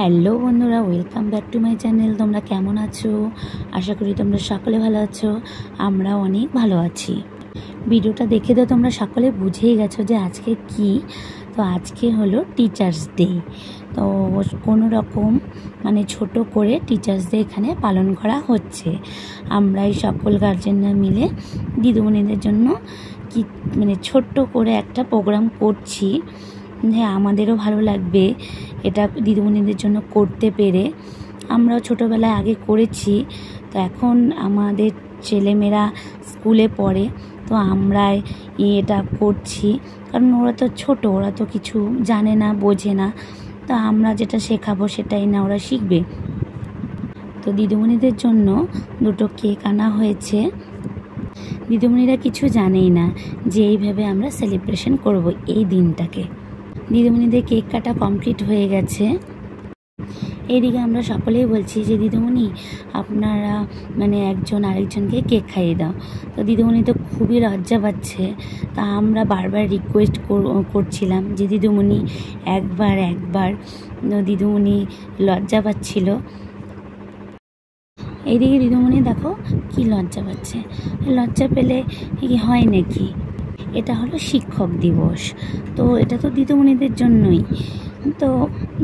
Hello বন্ধুরা, welcome back to my channel. তোমরা কেমন আছো? আশা করি তোমরা সকলে ভালো আছো। আমরা অনেক ভালো আছি। ভিডিওটা দেখে তো তোমরা সকলে বুঝেই গেছো যে আজকে কি। তো আজকে হলো টিচার্স ডে। তো কোনো রকম ছোট করে টিচার্স ডে এখানে পালন করা হচ্ছে। আমরা এই সকল গার্জেনরা মিলে দিদিমণিদের জন্য কি ছোট্ট করে একটা প্রোগ্রাম করছি। হ্যাঁ, আমাদেরও ভালো লাগবে এটা দিদিমণিদের জন্য করতে পেরে। আমরাও ছোটোবেলায় আগে করেছি, তো এখন আমাদের ছেলেমেয়েরা স্কুলে পড়ে, তো আমরাই এটা করছি। কারণ ওরা তো ছোট, ওরা তো কিছু জানে না, বোঝে না। তো আমরা যেটা শেখাবো সেটাই না ওরা শিখবে। তো দিদিমণিদের জন্য দুটো কেক আনা হয়েছে। দিদিমণিরা কিছু জানেই না যে এইভাবে আমরা সেলিব্রেশন করব এই দিনটাকে। দিদিমণিদের কেক কাটা কমপ্লিট হয়ে গেছে। এইদিকে আমরা সকলেই বলছি যে দিদিমণি আপনারা একজন আরেকজনকে কেক খাইয়ে দাও। তো দিদিমণি তো খুবই লজ্জা পাচ্ছে। তা আমরা বারবার রিকোয়েস্ট করছিলাম যে দিদিমণি একবার দিদিমণি লজ্জা পাচ্ছিল। এইদিকে দিদিমণি দেখো কি লজ্জা পাচ্ছে। লজ্জা পেলে কি হয় নাকি? এটা হলো শিক্ষক দিবস, তো এটা তো দিদিমণিদের জন্যই। তো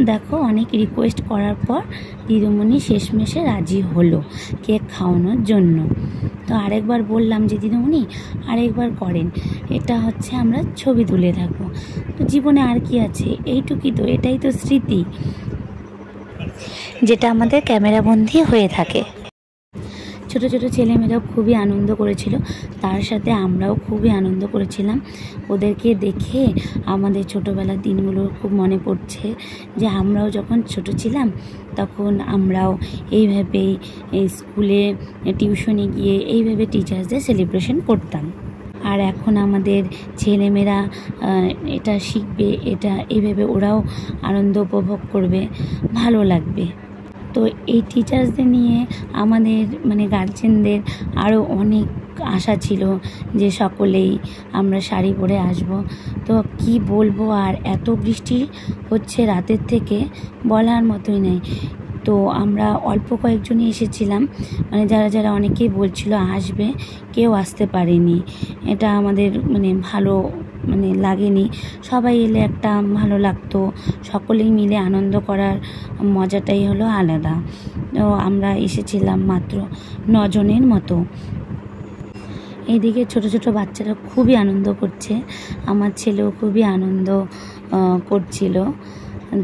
দেখো অনেক রিকোয়েস্ট করার পর দিদিমণি শেষমেশে রাজি হলো কেক খাওয়ানোর জন্য। তো আরেকবার বললাম যে দিদিমণি আরেকবার করেন, এটা হচ্ছে আমরা ছবি তুলে রাখবো। তো জীবনে আর কি আছে, এইটুকুই তো, এটাই তো স্মৃতি যেটা আমাদের ক্যামেরাবন্দি হয়ে থাকে। ছোট ছোট ছেলেমেয়েরাও খুবই আনন্দ করেছিল, তার সাথে আমরাও খুবই আনন্দ করেছিলাম। ওদেরকে দেখে আমাদের ছোটোবেলার দিনগুলো খুব মনে পড়ছে যে আমরাও যখন ছোট ছিলাম তখন আমরাও এইভাবেই স্কুলে টিউশনে গিয়ে এইভাবে টিচার্স ডে সেলিব্রেশন করতাম। আর এখন আমাদের ছেলেমেয়েরা এটা শিখবে, এটা এইভাবে ওরাও আনন্দ উপভোগ করবে, ভালো লাগবে। তো এই টিচার্সদের নিয়ে আমাদের গার্জেনদের আরও অনেক আশা ছিল যে সকলেই আমরা শাড়ি পরে আসব। তো কি বলবো, আর এত বৃষ্টি হচ্ছে রাতের থেকে, বলার মতোই নেই। তো আমরা অল্প কয়েকজনই এসেছিলাম, যারা অনেকেই বলছিল আসবে, কেউ আসতে পারেনি। এটা আমাদের ভালো লাগেনি। সবাই এলে একটা ভালো লাগতো, সকলেই মিলে আনন্দ করার মজাটাই হলো আলাদা। তো আমরা এসেছিলাম মাত্র 9 জনের মতো। এইদিকে ছোট ছোট বাচ্চারা খুবই আনন্দ করছে, আমার ছেলেও খুবই আনন্দ করছিল।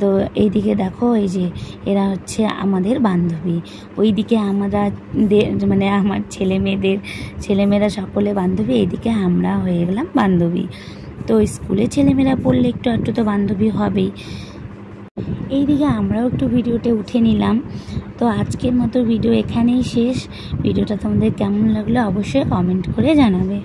তো এইদিকে দেখো, এই যে এরা হচ্ছে আমাদের বান্ধবী। ওইদিকে আমরা আমার ছেলেমেয়েরা সকলে বান্ধবী, এইদিকে আমরা হয়ে গেলাম বান্ধবী। তো স্কুলে ছেলেমেয়েরা পড়লে একটু তো বান্ধবী হবেই। এইদিকে আমরাও একটু ভিডিওতে উঠে নিলাম। তো আজকের মতো ভিডিও এখানেই শেষ। ভিডিওটা তোমাদের কেমন লাগলো অবশ্যই কমেন্ট করে জানাবে।